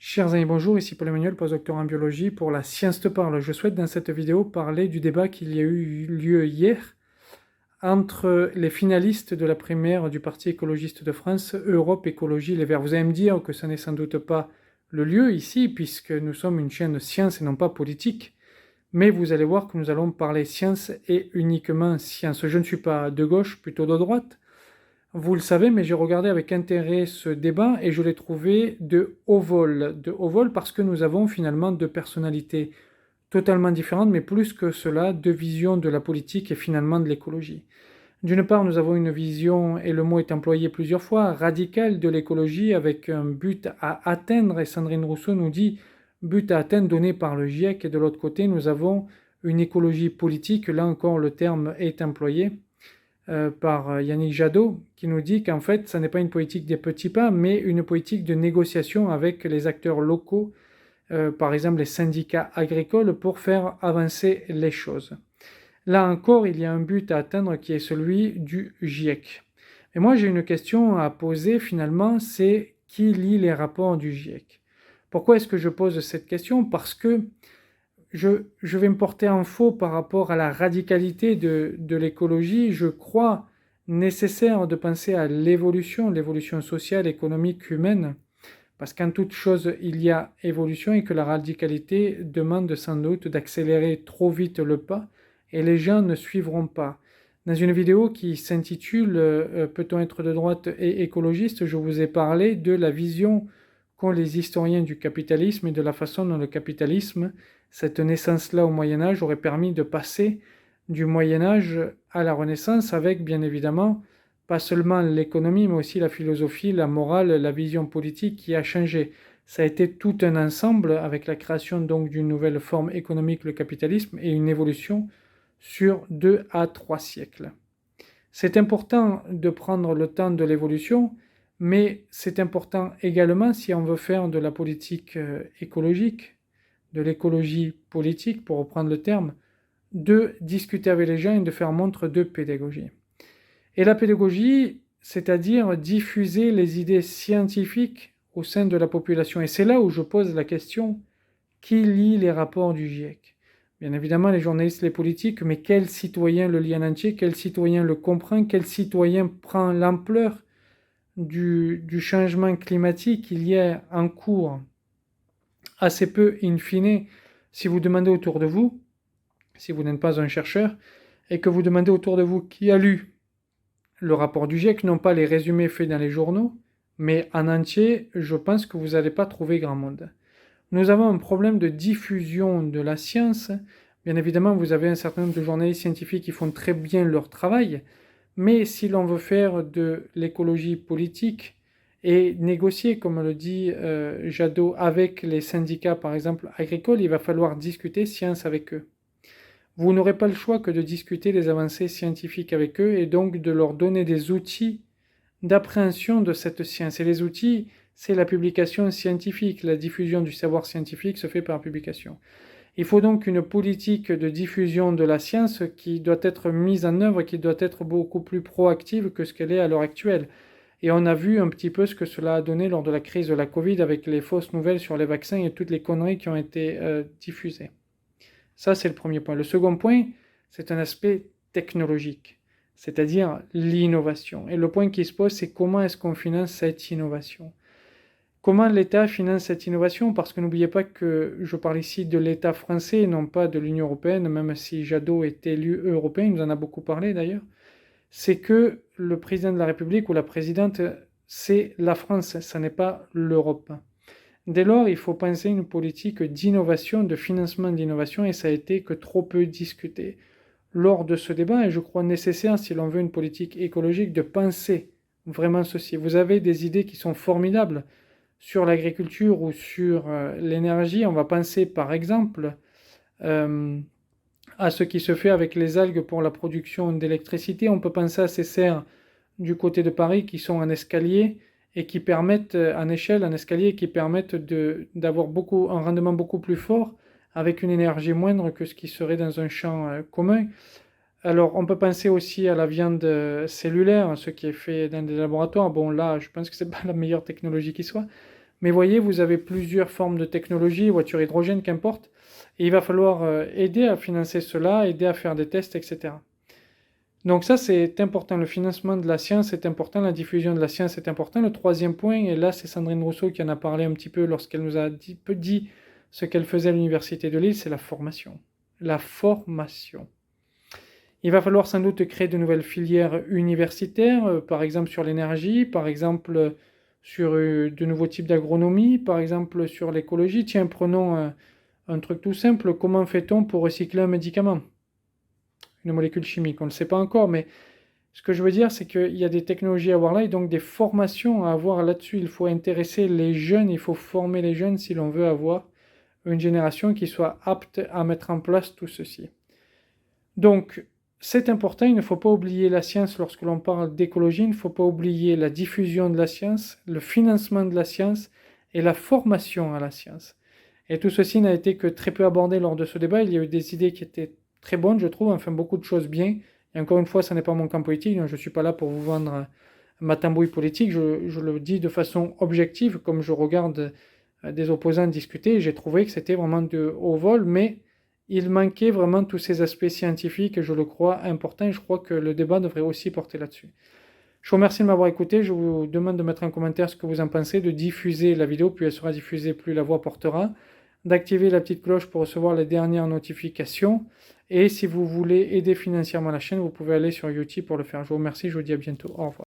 Chers amis, bonjour, ici Paul Emmanuel, postdocteur en biologie pour la Science te parle. Je souhaite dans cette vidéo parler du débat qu'il y a eu lieu hier entre les finalistes de la primaire du Parti écologiste de France, Europe Écologie Les Verts. Vous allez me dire que ce n'est sans doute pas le lieu ici, puisque nous sommes une chaîne de science et non pas politique, mais vous allez voir que nous allons parler science et uniquement science. Je ne suis pas de gauche, plutôt de droite. Vous le savez, mais j'ai regardé avec intérêt ce débat et je l'ai trouvé de haut vol. De haut vol parce que nous avons finalement deux personnalités totalement différentes, mais plus que cela, deux visions de la politique et finalement de l'écologie. D'une part, nous avons une vision, et le mot est employé plusieurs fois, radicale de l'écologie avec un but à atteindre, et Sandrine Rousseau nous dit but à atteindre donné par le GIEC, et de l'autre côté, nous avons une écologie politique, là encore le terme est employé, par Yannick Jadot, qui nous dit qu'en fait, ça n'est pas une politique des petits pas, mais une politique de négociation avec les acteurs locaux, par exemple les syndicats agricoles, pour faire avancer les choses. Là encore, il y a un but à atteindre qui est celui du GIEC. Et moi, j'ai une question à poser finalement, c'est qui lit les rapports du GIEC? Pourquoi est-ce que je pose cette question? Parce que je vais me porter en faux par rapport à la radicalité de l'écologie. Je crois nécessaire de penser à l'évolution sociale, économique, humaine, parce qu'en toute chose, il y a évolution et que la radicalité demande sans doute d'accélérer trop vite le pas et les gens ne suivront pas. Dans une vidéo qui s'intitule Peut-on être de droite et écologiste, je vous ai parlé de la vision qu'ont les historiens du capitalisme et de la façon dont le capitalisme, cette naissance-là au Moyen-Âge, aurait permis de passer du Moyen-Âge à la Renaissance avec, bien évidemment, pas seulement l'économie, mais aussi la philosophie, la morale, la vision politique qui a changé. Ça a été tout un ensemble avec la création donc d'une nouvelle forme économique, le capitalisme, et une évolution sur 2 à 3 siècles. C'est important de prendre le temps de l'évolution, mais c'est important également si on veut faire de la politique écologique, de l'écologie politique, pour reprendre le terme, de discuter avec les gens et de faire montre de pédagogie. Et la pédagogie, c'est-à-dire diffuser les idées scientifiques au sein de la population. Et c'est là où je pose la question, qui lit les rapports du GIEC? Bien évidemment, les journalistes, les politiques, mais quel citoyen le lit en entier? Quel citoyen le comprend? Quel citoyen prend l'ampleur du changement climatique qu'il y a en cours? Assez peu, in fine, si vous demandez autour de vous, si vous n'êtes pas un chercheur, et que vous demandez autour de vous qui a lu le rapport du GIEC, non pas les résumés faits dans les journaux, mais en entier, je pense que vous n'allez pas trouver grand monde. Nous avons un problème de diffusion de la science. Bien évidemment, vous avez un certain nombre de journalistes scientifiques qui font très bien leur travail, mais si l'on veut faire de l'écologie politique et négocier, comme le dit Jadot, avec les syndicats, par exemple, agricoles, il va falloir discuter science avec eux. Vous n'aurez pas le choix que de discuter des avancées scientifiques avec eux et donc de leur donner des outils d'appréhension de cette science. Et les outils, c'est la publication scientifique. La diffusion du savoir scientifique se fait par la publication. Il faut donc une politique de diffusion de la science qui doit être mise en œuvre, qui doit être beaucoup plus proactive que ce qu'elle est à l'heure actuelle. Et on a vu un petit peu ce que cela a donné lors de la crise de la Covid avec les fausses nouvelles sur les vaccins et toutes les conneries qui ont été diffusées. Ça, c'est le premier point. Le second point, c'est un aspect technologique, c'est-à-dire l'innovation. Et le point qui se pose, c'est comment est-ce qu'on finance cette innovation? Comment l'État finance cette innovation? Parce que n'oubliez pas que je parle ici de l'État français et non pas de l'Union européenne, même si Jadot est élu européen, il nous en a beaucoup parlé d'ailleurs. C'est que le président de la République ou la présidente, c'est la France, ça n'est pas l'Europe. Dès lors, il faut penser une politique d'innovation, de financement d'innovation, et ça a été que trop peu discuté lors de ce débat, et je crois nécessaire, si l'on veut une politique écologique, de penser vraiment ceci. Vous avez des idées qui sont formidables sur l'agriculture ou sur l'énergie. On va penser par exemple à ce qui se fait avec les algues pour la production d'électricité. On peut penser à ces serres du côté de Paris qui sont en escalier et qui permettent, en échelle, en escalier, qui permettent d'avoir un rendement beaucoup plus fort avec une énergie moindre que ce qui serait dans un champ commun. Alors, on peut penser aussi à la viande cellulaire, ce qui est fait dans des laboratoires. Bon, là, je pense que c'est pas la meilleure technologie qui soit, Mais voyez, vous avez plusieurs formes de technologie, voitures hydrogène, qu'importe, et il va falloir aider à financer cela, aider à faire des tests, etc. Donc ça, c'est important. Le financement de la science est important, la diffusion de la science est important. Le troisième point, et là, c'est Sandrine Rousseau qui en a parlé un petit peu lorsqu'elle nous a dit ce qu'elle faisait à l'Université de Lille, c'est la formation. La formation. Il va falloir sans doute créer de nouvelles filières universitaires, par exemple sur l'énergie, par exemple sur de nouveaux types d'agronomie, par exemple sur l'écologie. Tiens, prenons un truc tout simple. Comment fait-on pour recycler un médicament? Une molécule chimique, on ne le sait pas encore, mais ce que je veux dire, c'est qu'il y a des technologies à avoir là et donc des formations à avoir là-dessus. Il faut intéresser les jeunes, il faut former les jeunes si l'on veut avoir une génération qui soit apte à mettre en place tout ceci. Donc, c'est important, il ne faut pas oublier la science lorsque l'on parle d'écologie, il ne faut pas oublier la diffusion de la science, le financement de la science et la formation à la science. Et tout ceci n'a été que très peu abordé lors de ce débat. Il y a eu des idées qui étaient très bonnes, je trouve, enfin beaucoup de choses bien. Et encore une fois, ce n'est pas mon camp politique, donc je ne suis pas là pour vous vendre ma tambouille politique, je le dis de façon objective, comme je regarde des opposants discuter, j'ai trouvé que c'était vraiment de haut vol, mais il manquait vraiment tous ces aspects scientifiques, et je le crois importants, et je crois que le débat devrait aussi porter là-dessus. Je vous remercie de m'avoir écouté, je vous demande de mettre en commentaire ce que vous en pensez, de diffuser la vidéo, plus elle sera diffusée, plus la voix portera, d'activer la petite cloche pour recevoir les dernières notifications, et si vous voulez aider financièrement la chaîne, vous pouvez aller sur YouTube pour le faire. Je vous remercie, je vous dis à bientôt, au revoir.